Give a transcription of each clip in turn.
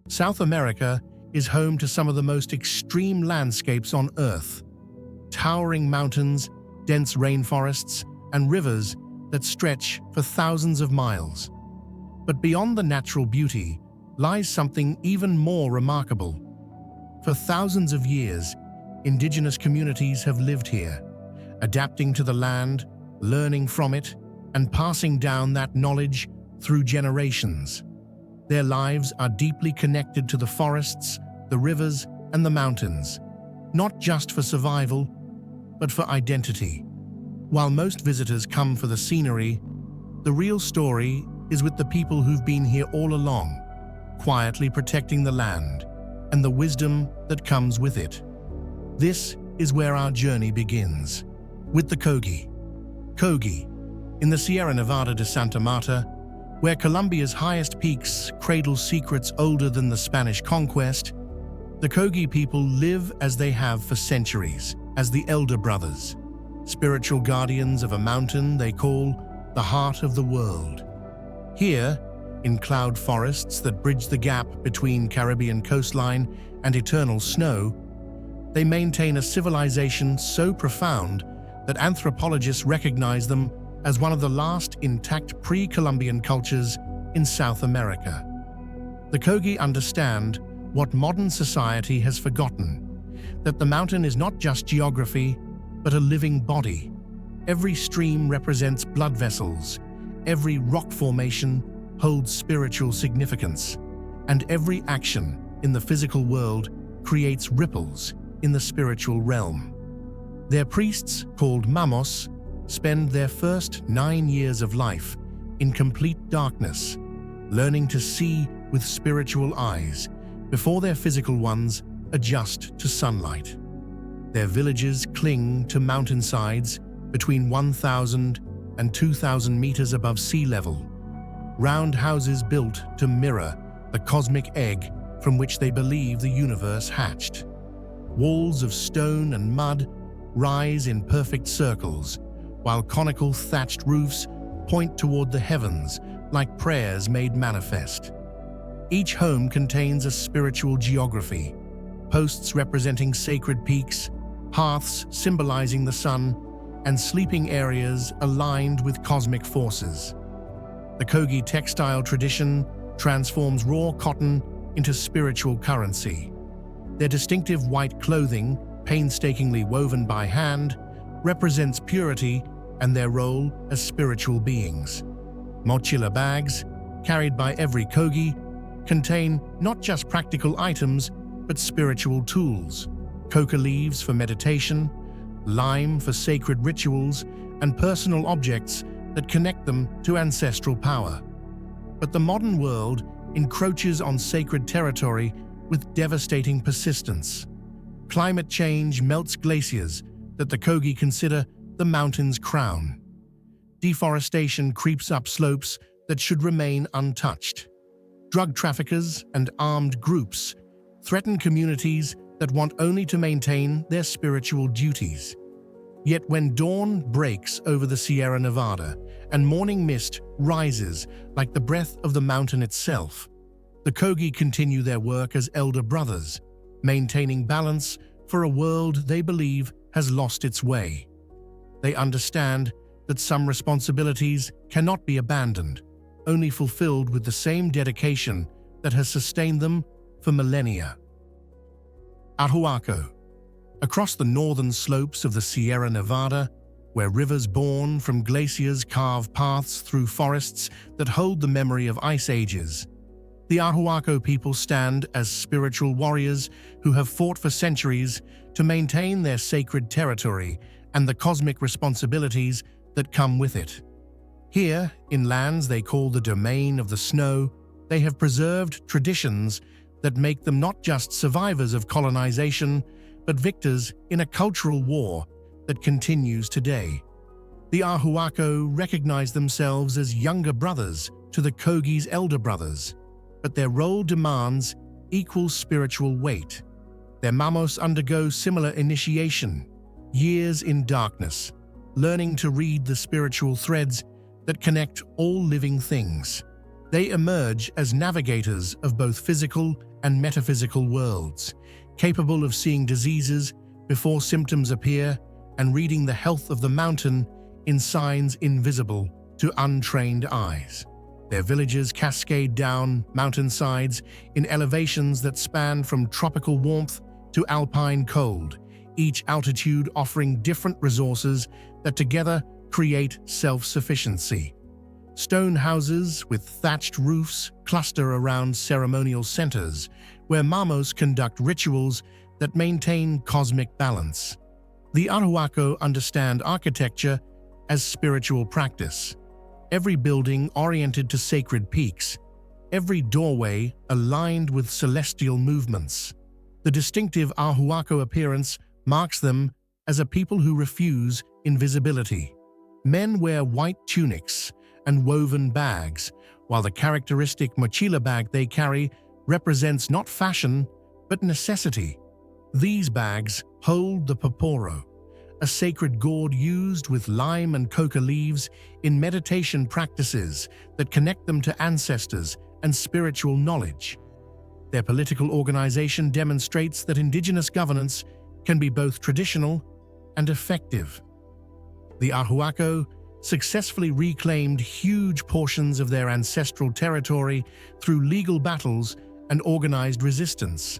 South America is home to some of the most extreme landscapes on Earth. Towering mountains, dense rainforests, and rivers that stretch for thousands of miles. But beyond the natural beauty lies something even more remarkable. For thousands of years, indigenous communities have lived here, adapting to the land, learning from it, and passing down that knowledge through generations. Their lives are deeply connected to the forests, the rivers, and the mountains, not just for survival, but for identity. While most visitors come for the scenery, the real story is with the people who've been here all along, quietly protecting the land and the wisdom that comes with it. This is where our journey begins, with the Kogi. Kogi, in the Sierra Nevada de Santa Marta, where Colombia's highest peaks cradle secrets older than the Spanish conquest, the Kogi people live as they have for centuries, as the Elder Brothers, spiritual guardians of a mountain they call the heart of the world. Here, in cloud forests that bridge the gap between Caribbean coastline and eternal snow, they maintain a civilization so profound that anthropologists recognize them as one of the last intact pre-Columbian cultures in South America. The Kogi understand what modern society has forgotten, that the mountain is not just geography, but a living body. Every stream represents blood vessels, every rock formation holds spiritual significance, and every action in the physical world creates ripples in the spiritual realm. Their priests, called mamos, spend their first 9 years of life in complete darkness, learning to see with spiritual eyes before their physical ones adjust to sunlight. Their villages cling to mountainsides between 1,000 and 2,000 meters above sea level, round houses built to mirror the cosmic egg from which they believe the universe hatched. Walls of stone and mud rise in perfect circles, while conical thatched roofs point toward the heavens like prayers made manifest. Each home contains a spiritual geography, posts representing sacred peaks, hearths symbolizing the sun, and sleeping areas aligned with cosmic forces. The Kogi textile tradition transforms raw cotton into spiritual currency. Their distinctive white clothing, painstakingly woven by hand, represents purity and their role as spiritual beings. Mochila bags, carried by every Kogi, contain not just practical items, but spiritual tools: coca leaves for meditation, lime for sacred rituals, and personal objects that connect them to ancestral power. But the modern world encroaches on sacred territory with devastating persistence. Climate change melts glaciers that the Kogi consider the mountain's crown. Deforestation creeps up slopes that should remain untouched. Drug traffickers and armed groups threaten communities that want only to maintain their spiritual duties. Yet when dawn breaks over the Sierra Nevada and morning mist rises like the breath of the mountain itself, the Kogi continue their work as elder brothers, maintaining balance for a world they believe has lost its way. They understand that some responsibilities cannot be abandoned, only fulfilled with the same dedication that has sustained them for millennia. Arhuaco. Across the northern slopes of the Sierra Nevada, where rivers born from glaciers carve paths through forests that hold the memory of ice ages, the Arhuaco people stand as spiritual warriors who have fought for centuries to maintain their sacred territory and the cosmic responsibilities that come with it. Here, in lands they call the domain of the snow, they have preserved traditions that make them not just survivors of colonization, but victors in a cultural war that continues today. The Arhuaco recognize themselves as younger brothers to the Kogi's elder brothers, but their role demands equal spiritual weight. Their mamos undergo similar initiation, years in darkness, learning to read the spiritual threads that connect all living things. They emerge as navigators of both physical and metaphysical worlds, capable of seeing diseases before symptoms appear and reading the health of the mountain in signs invisible to untrained eyes. Their villages cascade down mountainsides in elevations that span from tropical warmth to alpine cold, each altitude offering different resources that together create self-sufficiency. Stone houses with thatched roofs cluster around ceremonial centers where mamos conduct rituals that maintain cosmic balance. The Arhuaco understand architecture as spiritual practice. Every building oriented to sacred peaks, every doorway aligned with celestial movements. The distinctive Arhuaco appearance marks them as a people who refuse invisibility. Men wear white tunics and woven bags, while the characteristic mochila bag they carry represents not fashion, but necessity. These bags hold the poporo, a sacred gourd used with lime and coca leaves in meditation practices that connect them to ancestors and spiritual knowledge. Their political organization demonstrates that indigenous governance can be both traditional and effective. The Arhuaco successfully reclaimed huge portions of their ancestral territory through legal battles and organized resistance,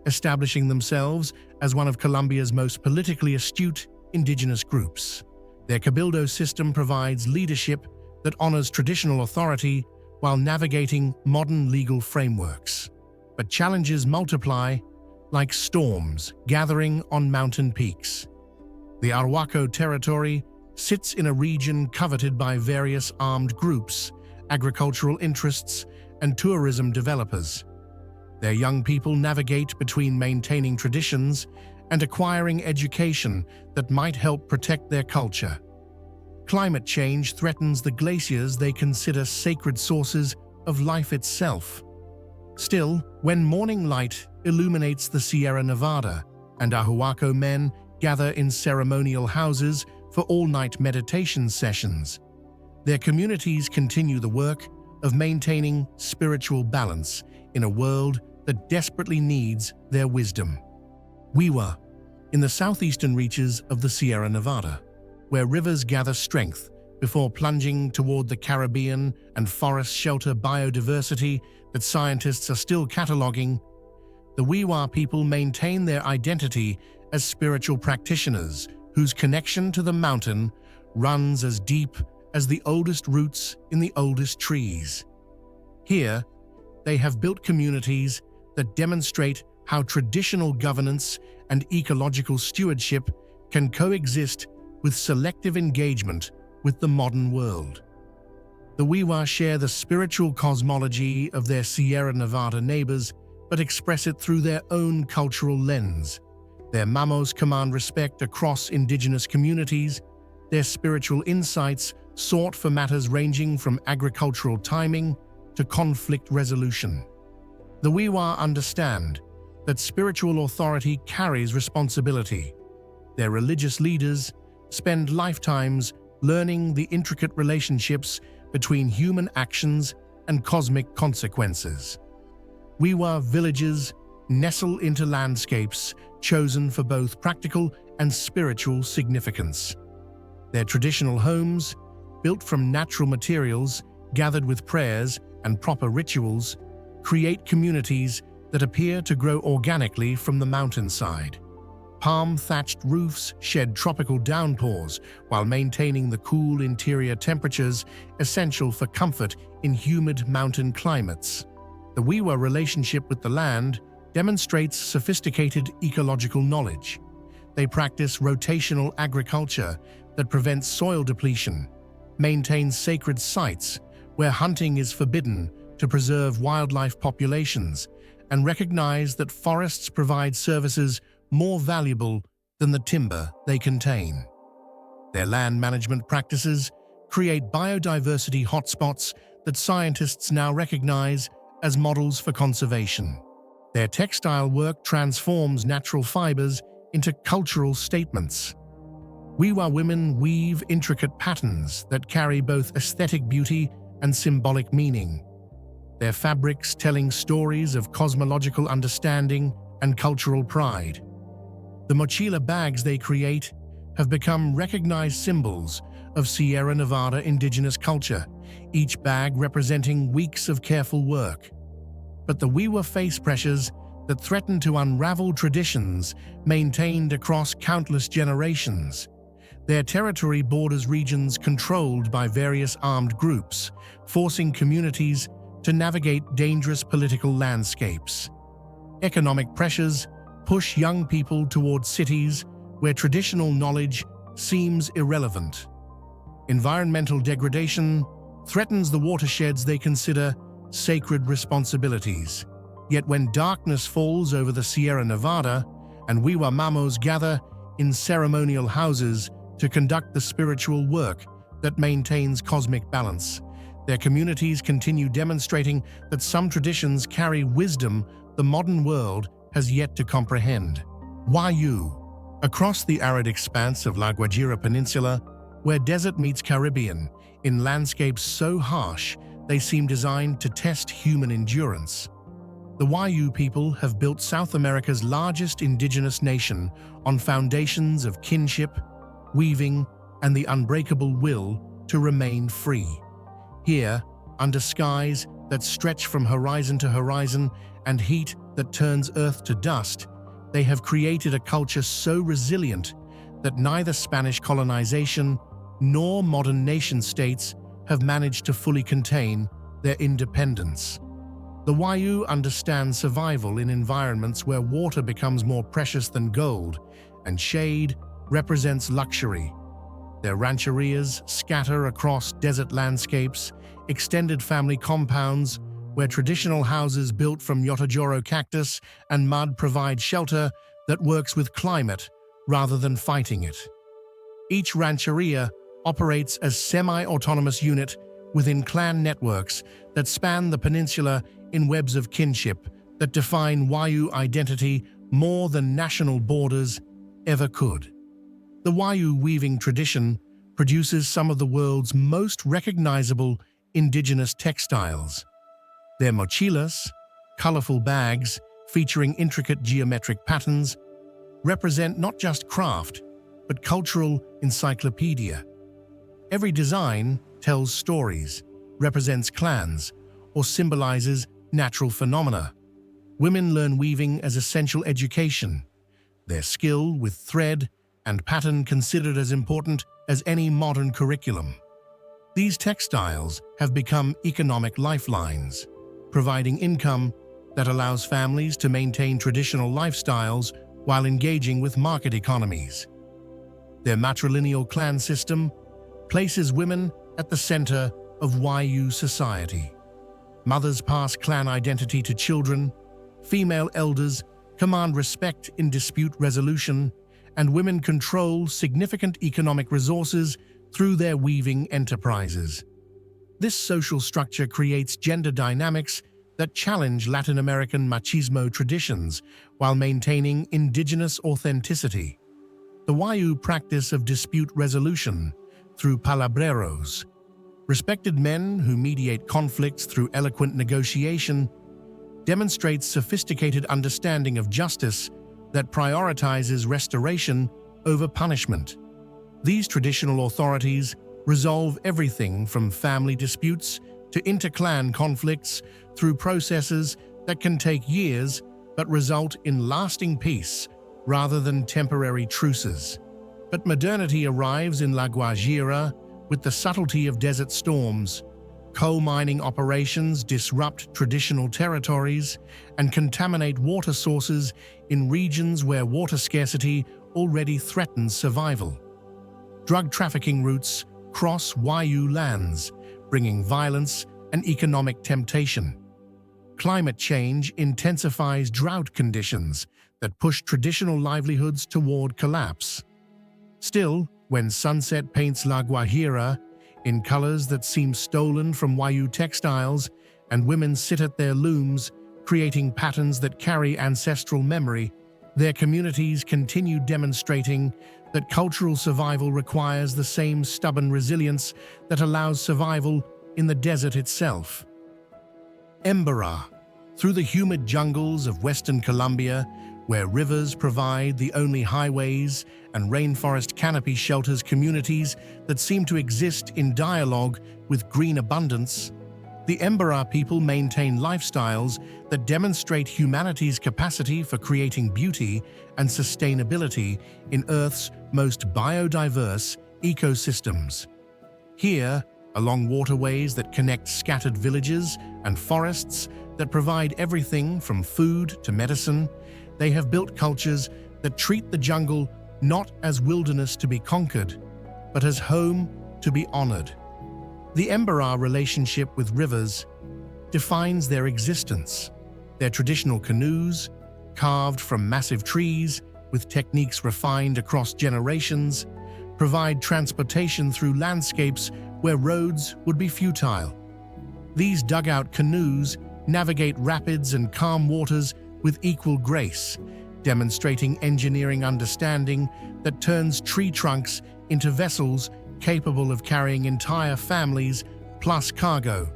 establishing themselves as one of Colombia's most politically astute indigenous groups. Their cabildo system provides leadership that honors traditional authority while navigating modern legal frameworks. But challenges multiply like storms gathering on mountain peaks. The Arhuaco territory sits in a region coveted by various armed groups, agricultural interests, and tourism developers. Their young people navigate between maintaining traditions and acquiring education that might help protect their culture. Climate change threatens the glaciers they consider sacred sources of life itself. Still, when morning light illuminates the Sierra Nevada and Arhuaco men gather in ceremonial houses for all-night meditation sessions, their communities continue the work of maintaining spiritual balance in a world that desperately needs their wisdom. Wiwa, in the southeastern reaches of the Sierra Nevada, where rivers gather strength before plunging toward the Caribbean and forests shelter biodiversity that scientists are still cataloging, the Wiwa people maintain their identity as spiritual practitioners whose connection to the mountain runs as deep as the oldest roots in the oldest trees. Here, they have built communities that demonstrate how traditional governance and ecological stewardship can coexist with selective engagement with the modern world. The Wiwa share the spiritual cosmology of their Sierra Nevada neighbors, but express it through their own cultural lens. Their mamos command respect across indigenous communities, their spiritual insights sought for matters ranging from agricultural timing to conflict resolution. The Wiwa understand that spiritual authority carries responsibility. Their religious leaders spend lifetimes learning the intricate relationships between human actions and cosmic consequences. Wiwa villages nestle into landscapes chosen for both practical and spiritual significance. Their traditional homes, built from natural materials gathered with prayers and proper rituals, create communities that appear to grow organically from the mountainside. Palm-thatched roofs shed tropical downpours while maintaining the cool interior temperatures essential for comfort in humid mountain climates. The Wiwa relationship with the land demonstrates sophisticated ecological knowledge. They practice rotational agriculture that prevents soil depletion, maintains sacred sites where hunting is forbidden to preserve wildlife populations, and recognize that forests provide services more valuable than the timber they contain. Their land management practices create biodiversity hotspots that scientists now recognize as models for conservation. Their textile work transforms natural fibers into cultural statements. Wiwa women weave intricate patterns that carry both aesthetic beauty and symbolic meaning. their fabrics telling stories of cosmological understanding and cultural pride. The mochila bags they create have become recognized symbols of Sierra Nevada indigenous culture, each bag representing weeks of careful work. But the Wiwa face pressures that threaten to unravel traditions maintained across countless generations. Their territory borders regions controlled by various armed groups, forcing communities to navigate dangerous political landscapes. Economic pressures push young people towards cities where traditional knowledge seems irrelevant. Environmental degradation threatens the watersheds they consider sacred responsibilities. Yet when darkness falls over the Sierra Nevada and Wiwa Mamos gather in ceremonial houses to conduct the spiritual work that maintains cosmic balance, their communities continue demonstrating that some traditions carry wisdom the modern world has yet to comprehend. Wayuu. Across the arid expanse of La Guajira Peninsula, where desert meets Caribbean, in landscapes so harsh they seem designed to test human endurance. The Wayuu people have built South America's largest indigenous nation on foundations of kinship, weaving, and the unbreakable will to remain free. Here, under skies that stretch from horizon to horizon and heat that turns earth to dust, they have created a culture so resilient that neither Spanish colonization nor modern nation-states have managed to fully contain their independence. The Wayuu understand survival in environments where water becomes more precious than gold and shade represents luxury. Their rancherias scatter across desert landscapes, extended family compounds where traditional houses built from Yotajoro cactus and mud provide shelter that works with climate rather than fighting it. Each rancheria operates as semi-autonomous unit within clan networks that span the peninsula in webs of kinship that define Wayuu identity more than national borders ever could. The Wayuu weaving tradition produces some of the world's most recognizable indigenous textiles. Their mochilas, colorful bags featuring intricate geometric patterns, represent not just craft, but cultural encyclopedia. Every design tells stories, represents clans, or symbolizes natural phenomena. Women learn weaving as essential education, their skill with thread and pattern considered as important as any modern curriculum. These textiles have become economic lifelines, providing income that allows families to maintain traditional lifestyles while engaging with market economies. Their matrilineal clan system places women at the center of Wayuu society. Mothers pass clan identity to children, female elders command respect in dispute resolution, and women control significant economic resources through their weaving enterprises. This social structure creates gender dynamics that challenge Latin American machismo traditions while maintaining indigenous authenticity. The Wayuu practice of dispute resolution through palabreros, respected men who mediate conflicts through eloquent negotiation, demonstrates sophisticated understanding of justice that prioritizes restoration over punishment. These traditional authorities resolve everything from family disputes to interclan conflicts through processes that can take years but result in lasting peace rather than temporary truces. But modernity arrives in La Guajira with the subtlety of desert storms. Coal mining operations disrupt traditional territories and contaminate water sources in regions where water scarcity already threatens survival. Drug trafficking routes cross Wayuu lands, bringing violence and economic temptation. Climate change intensifies drought conditions that push traditional livelihoods toward collapse. Still, when sunset paints La Guajira in colors that seem stolen from Wayuu textiles, and women sit at their looms, creating patterns that carry ancestral memory, their communities continue demonstrating that cultural survival requires the same stubborn resilience that allows survival in the desert itself. Emberá, through the humid jungles of western Colombia, where rivers provide the only highways and rainforest canopy shelters communities that seem to exist in dialogue with green abundance, the Emberá people maintain lifestyles that demonstrate humanity's capacity for creating beauty and sustainability in Earth's most biodiverse ecosystems. Here, along waterways that connect scattered villages and forests that provide everything from food to medicine, they have built cultures that treat the jungle not as wilderness to be conquered, but as home to be honored. The Emberá relationship with rivers defines their existence. Their traditional canoes, carved from massive trees with techniques refined across generations, provide transportation through landscapes where roads would be futile. These dugout canoes navigate rapids and calm waters with equal grace, demonstrating engineering understanding that turns tree trunks into vessels capable of carrying entire families plus cargo.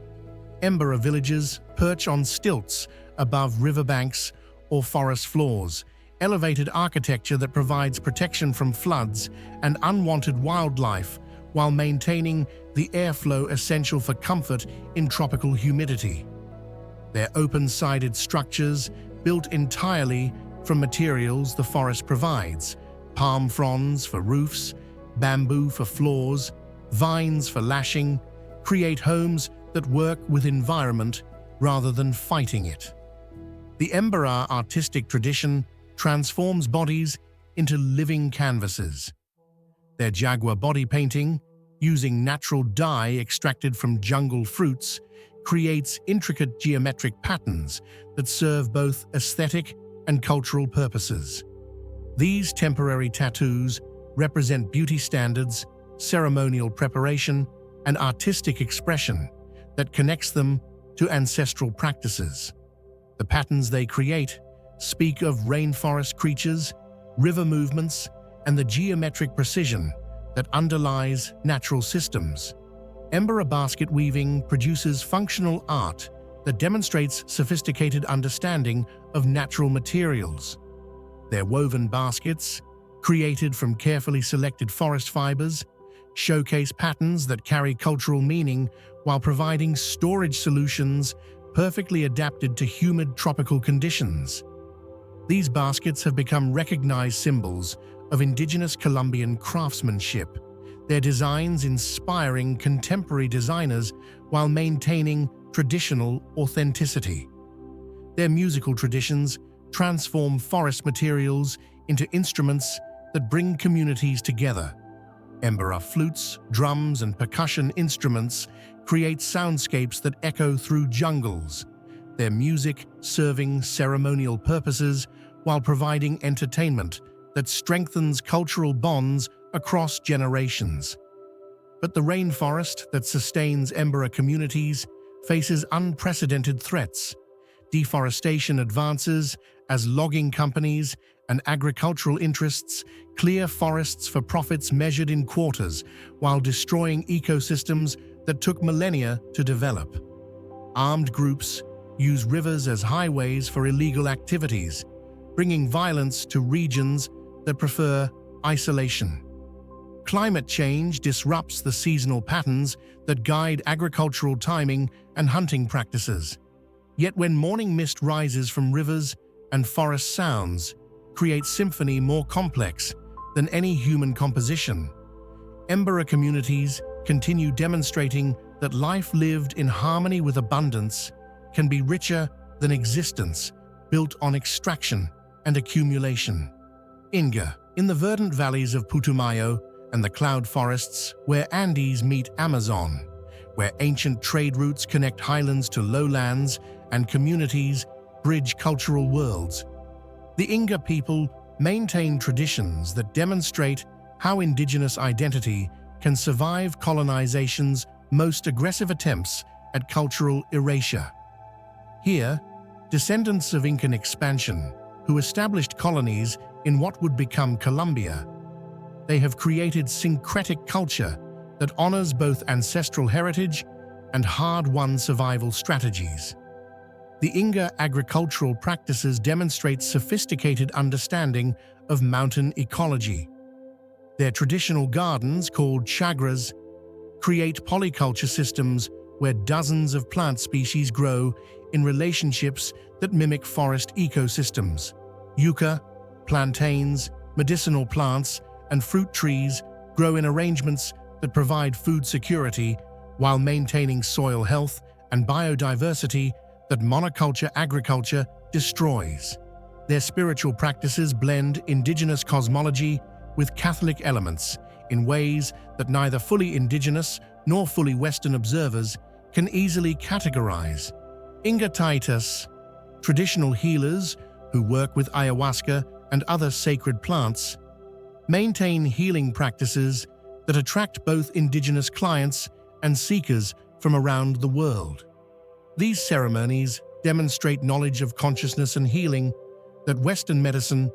Emberá villages perch on stilts above riverbanks or forest floors, elevated architecture that provides protection from floods and unwanted wildlife while maintaining the airflow essential for comfort in tropical humidity. Their open-sided structures, built entirely from materials the forest provides, palm fronds for roofs, bamboo for floors, vines for lashing, create homes that work with environment rather than fighting it. The Emberá artistic tradition transforms bodies into living canvases. Their jaguar body painting, using natural dye extracted from jungle fruits, creates intricate geometric patterns that serve both aesthetic and cultural purposes. These temporary tattoos represent beauty standards, ceremonial preparation, and artistic expression that connects them to ancestral practices. The patterns they create speak of rainforest creatures, river movements, and the geometric precision that underlies natural systems. Emberá basket weaving produces functional art that demonstrates sophisticated understanding of natural materials. Their woven baskets, created from carefully selected forest fibers, showcase patterns that carry cultural meaning while providing storage solutions perfectly adapted to humid tropical conditions. These baskets have become recognized symbols of indigenous Colombian craftsmanship, their designs inspiring contemporary designers while maintaining traditional authenticity. Their musical traditions transform forest materials into instruments that bring communities together. Emberá flutes, drums, and percussion instruments create soundscapes that echo through jungles, their music serving ceremonial purposes while providing entertainment that strengthens cultural bonds across generations. But the rainforest that sustains Emberá communities faces unprecedented threats. Deforestation advances as logging companies and agricultural interests clear forests for profits measured in quarters while destroying ecosystems that took millennia to develop. Armed groups use rivers as highways for illegal activities, bringing violence to regions that prefer isolation. Climate change disrupts the seasonal patterns that guide agricultural timing and hunting practices. Yet when morning mist rises from rivers and forest sounds, create symphony more complex than any human composition. Emberá communities continue demonstrating that life lived in harmony with abundance can be richer than existence built on extraction and accumulation. Inga, in the verdant valleys of Putumayo and the cloud forests where Andes meet Amazon, where ancient trade routes connect highlands to lowlands and communities bridge cultural worlds. The Inga people maintain traditions that demonstrate how indigenous identity can survive colonization's most aggressive attempts at cultural erasure. Here, descendants of Incan expansion, who established colonies in what would become Colombia, they have created syncretic culture that honors both ancestral heritage and hard-won survival strategies. The Inga agricultural practices demonstrate sophisticated understanding of mountain ecology. Their traditional gardens, called chagras, create polyculture systems where dozens of plant species grow in relationships that mimic forest ecosystems. Yucca, plantains, medicinal plants, and fruit trees grow in arrangements that provide food security while maintaining soil health and biodiversity that monoculture agriculture destroys. Their spiritual practices blend indigenous cosmology with Catholic elements in ways that neither fully indigenous nor fully Western observers can easily categorize. Inga Taitas, traditional healers who work with ayahuasca and other sacred plants, maintain healing practices that attract both indigenous clients and seekers from around the world. These ceremonies demonstrate knowledge of consciousness and healing that Western medicine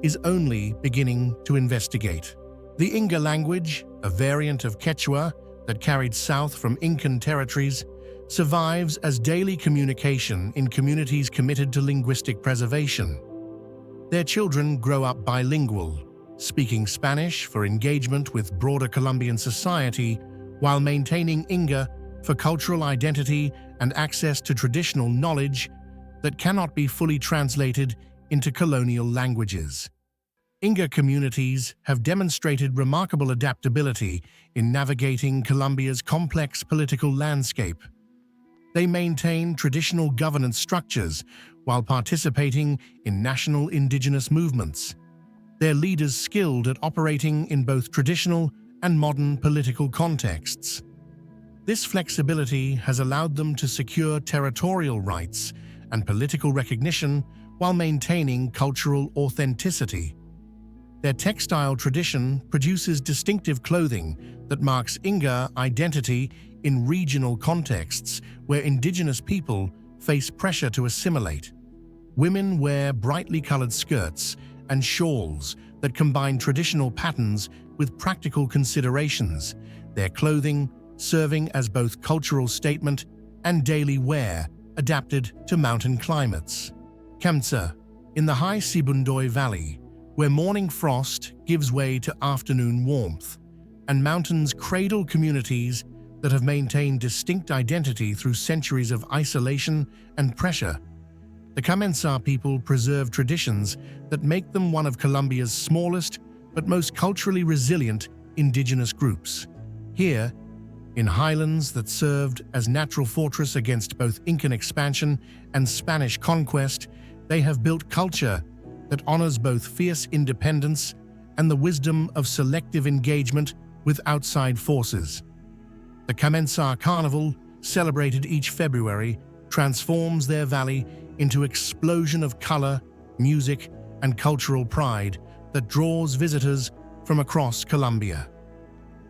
is only beginning to investigate. The Inga language, a variant of Quechua that carried south from Incan territories, survives as daily communication in communities committed to linguistic preservation. Their children grow up bilingual, speaking Spanish for engagement with broader Colombian society while maintaining Inga for cultural identity and access to traditional knowledge that cannot be fully translated into colonial languages. Inga communities have demonstrated remarkable adaptability in navigating Colombia's complex political landscape. They maintain traditional governance structures while participating in national indigenous movements. Their leaders skilled at operating in both traditional and modern political contexts. This flexibility has allowed them to secure territorial rights and political recognition while maintaining cultural authenticity. Their textile tradition produces distinctive clothing that marks Inga identity in regional contexts where indigenous people face pressure to assimilate. Women wear brightly colored skirts and shawls that combine traditional patterns with practical considerations, their clothing serving as both cultural statement and daily wear adapted to mountain climates. Kamentsa, in the high Sibundoy Valley, where morning frost gives way to afternoon warmth, and mountains cradle communities that have maintained distinct identity through centuries of isolation and pressure. The Kamentsa people preserve traditions that make them one of Colombia's smallest but most culturally resilient indigenous groups. Here, in highlands that served as natural fortress against both Incan expansion and Spanish conquest, they have built culture that honors both fierce independence and the wisdom of selective engagement with outside forces. The Kamentsa Carnival, celebrated each February, transforms their valley into an explosion of color, music, and cultural pride that draws visitors from across Colombia.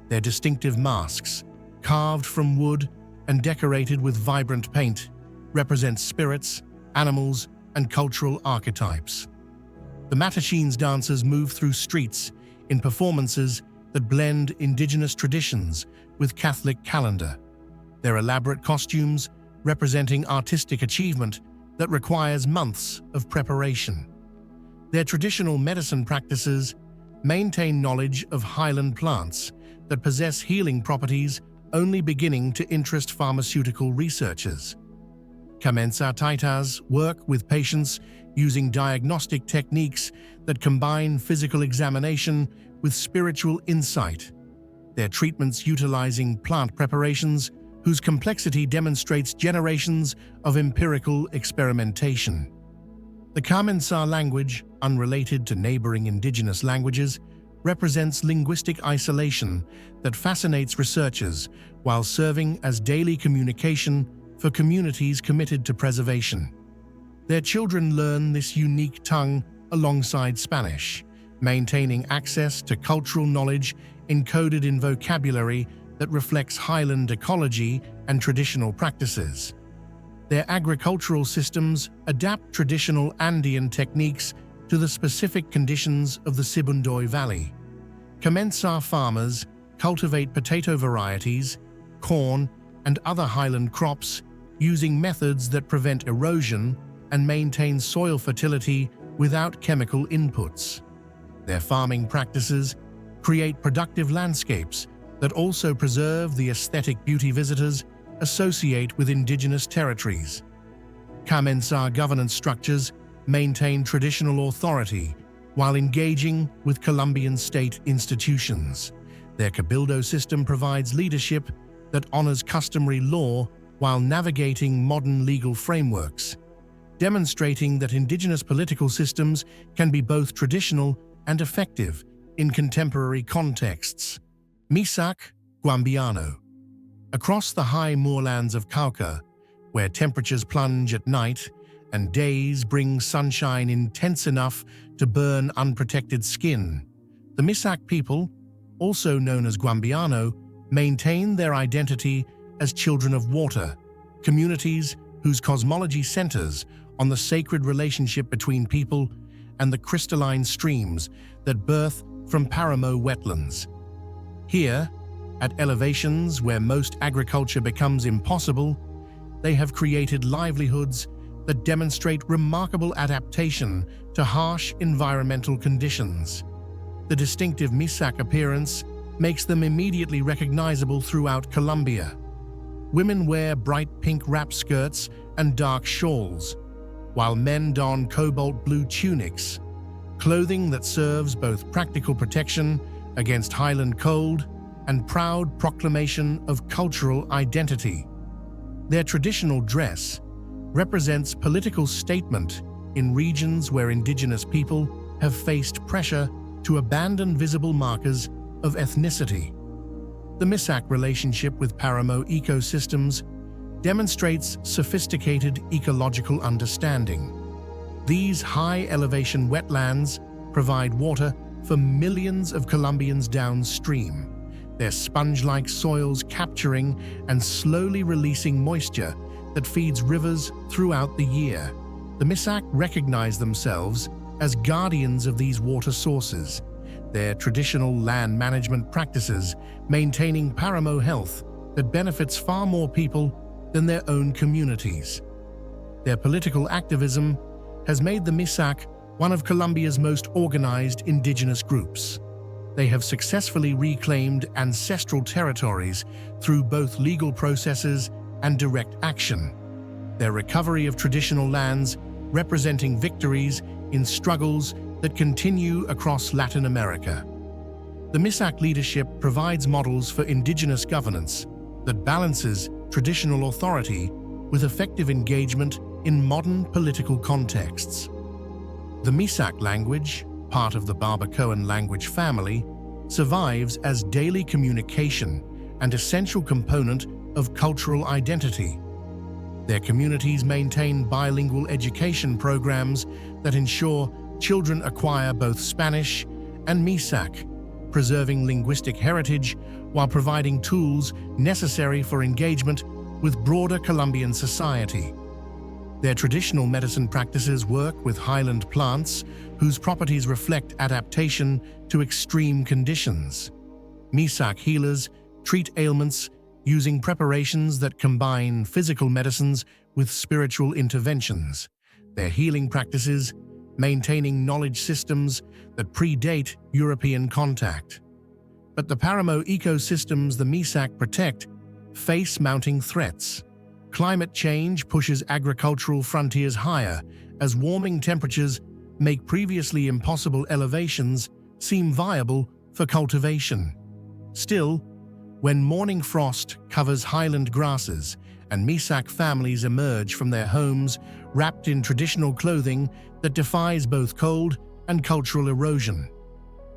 Their distinctive masks, carved from wood and decorated with vibrant paint, represent spirits, animals, and cultural archetypes. The Matachines dancers move through streets in performances that blend indigenous traditions with Catholic calendar, their elaborate costumes representing artistic achievement that requires months of preparation. Their traditional medicine practices maintain knowledge of highland plants that possess healing properties only beginning to interest pharmaceutical researchers. Kamentsa Taitas work with patients using diagnostic techniques that combine physical examination with spiritual insight. Their treatments utilizing plant preparations whose complexity demonstrates generations of empirical experimentation. The Kamentsa language, unrelated to neighboring indigenous languages, represents linguistic isolation that fascinates researchers while serving as daily communication for communities committed to preservation. Their children learn this unique tongue alongside Spanish, maintaining access to cultural knowledge encoded in vocabulary that reflects highland ecology and traditional practices. Their agricultural systems adapt traditional Andean techniques to the specific conditions of the Sibundoy Valley. Kamentsa farmers cultivate potato varieties, corn, and other highland crops using methods that prevent erosion and maintain soil fertility without chemical inputs. Their farming practices create productive landscapes that also preserve the aesthetic beauty visitors associate with indigenous territories. Kamentsa governance structures maintain traditional authority while engaging with Colombian state institutions. Their cabildo system provides leadership that honors customary law while navigating modern legal frameworks, demonstrating that indigenous political systems can be both traditional and effective in contemporary contexts. Misak Guambiano. Across the high moorlands of Cauca, where temperatures plunge at night and days bring sunshine intense enough to burn unprotected skin, the Misak people, also known as Guambiano, maintain their identity as children of water, communities whose cosmology centers on the sacred relationship between people and the crystalline streams that birth from Paramo wetlands. Here, at elevations where most agriculture becomes impossible, they have created livelihoods that demonstrate remarkable adaptation to harsh environmental conditions. The distinctive Misak appearance makes them immediately recognizable throughout Colombia. Women wear bright pink wrap skirts and dark shawls, while men don cobalt blue tunics, clothing that serves both practical protection against highland cold and proud proclamation of cultural identity. Their traditional dress represents political statement in regions where indigenous people have faced pressure to abandon visible markers of ethnicity. The Misak relationship with Paramo ecosystems demonstrates sophisticated ecological understanding. These high-elevation wetlands provide water for millions of Colombians downstream, their sponge-like soils capturing and slowly releasing moisture that feeds rivers throughout the year. The Misak recognize themselves as guardians of these water sources, their traditional land management practices maintaining Paramo health that benefits far more people than their own communities. Their political activism has made the Misak one of Colombia's most organized indigenous groups. They have successfully reclaimed ancestral territories through both legal processes and direct action. Their recovery of traditional lands representing victories in struggles that continue across Latin America. The Misak leadership provides models for indigenous governance that balances traditional authority with effective engagement in modern political contexts. The Misak language, part of the Barbacoan language family, survives as daily communication and essential component of cultural identity. Their communities maintain bilingual education programs that ensure children acquire both Spanish and Misak, preserving linguistic heritage while providing tools necessary for engagement with broader Colombian society. Their traditional medicine practices work with highland plants whose properties reflect adaptation to extreme conditions. Misak healers treat ailments using preparations that combine physical medicines with spiritual interventions. Their healing practices maintaining knowledge systems that predate European contact. But the Paramo ecosystems the Misak protect face mounting threats. Climate change pushes agricultural frontiers higher as warming temperatures make previously impossible elevations seem viable for cultivation. Still, when morning frost covers highland grasses and Misak families emerge from their homes wrapped in traditional clothing that defies both cold and cultural erosion,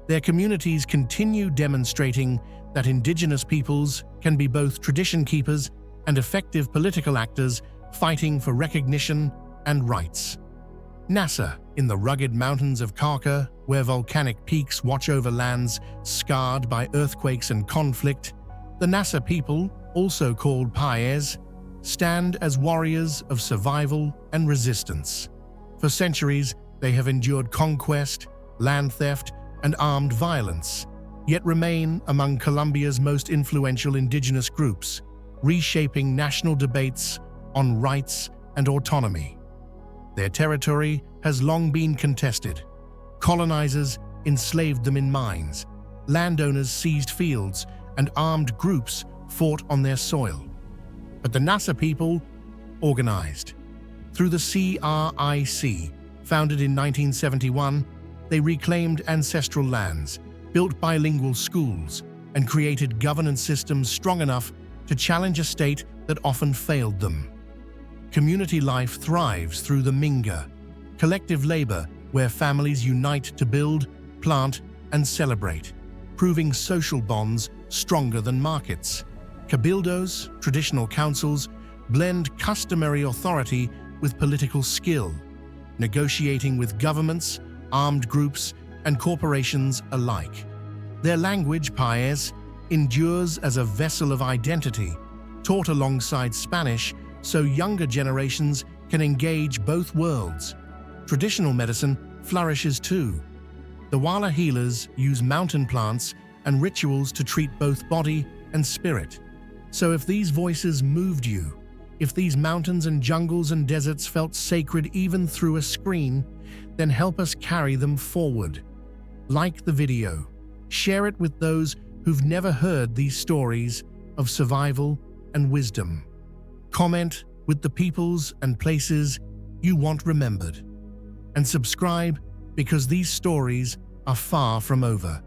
their communities continue demonstrating that indigenous peoples can be both tradition keepers and effective political actors fighting for recognition and rights. Nasa, in the rugged mountains of Cauca, where volcanic peaks watch over lands scarred by earthquakes and conflict, the Nasa people, also called Payes, stand as warriors of survival and resistance. For centuries, they have endured conquest, land theft, and armed violence, yet remain among Colombia's most influential indigenous groups, reshaping national debates on rights and autonomy. Their territory has long been contested. Colonizers enslaved them in mines, landowners seized fields, and armed groups fought on their soil. But the Nasa people organized. Through the CRIC, founded in 1971, they reclaimed ancestral lands, built bilingual schools, and created governance systems strong enough to challenge a state that often failed them. Community life thrives through the Minga, collective labor where families unite to build, plant, and celebrate, proving social bonds stronger than markets. Cabildos, traditional councils, blend customary authority with political skill, negotiating with governments, armed groups, and corporations alike. Their language, Paez, endures as a vessel of identity, taught alongside Spanish so younger generations can engage both worlds. Traditional medicine flourishes too. The Wala healers use mountain plants and rituals to treat both body and spirit. So if these voices moved you, if these mountains and jungles and deserts felt sacred even through a screen, then help us carry them forward. Like the video, share it with those who've never heard these stories of survival and wisdom. Comment with the peoples and places you want remembered. And subscribe because these stories are far from over.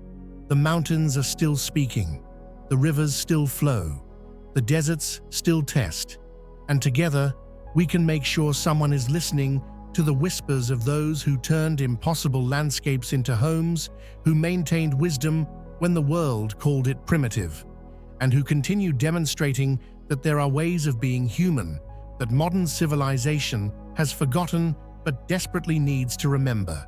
The mountains are still speaking, the rivers still flow, the deserts still test, and together we can make sure someone is listening to the whispers of those who turned impossible landscapes into homes, who maintained wisdom when the world called it primitive, and who continue demonstrating that there are ways of being human that modern civilization has forgotten but desperately needs to remember.